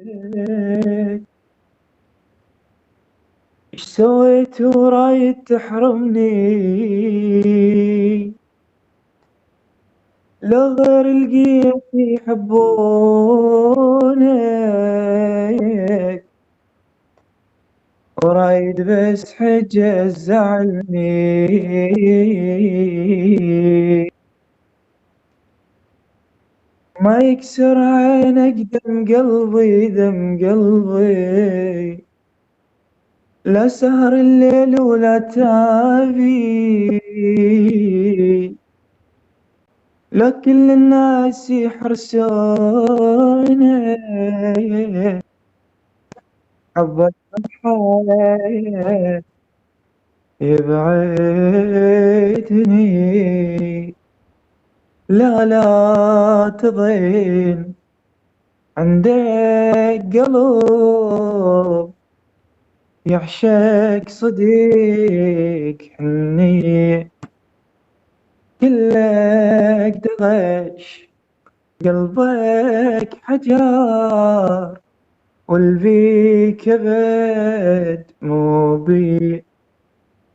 ايش سويت ورايد تحرمني؟ لو غير القيس يحبونك، ورايد بس حجة زعلني. ما يكسر عينك دم قلبي، دم قلبي، لا سهر الليل ولا تابي، لا كل الناس يحرسونك، حبك الحياة يبعدني. لا لا تضين عندك قلب يعشق صديق حني، كلك دغش قلبك حجار، والبي كبد مو بي.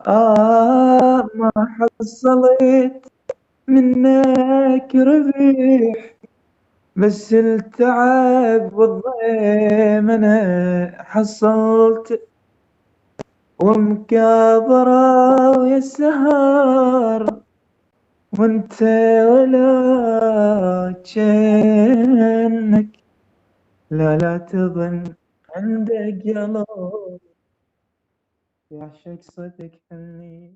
ما حصلت منك ربح، بس التعب والضيم انا حصلت، ومكابرة ويا السهر، وانت ولا جنك. لا لا تظن عندك قلب يعشق صدق حني.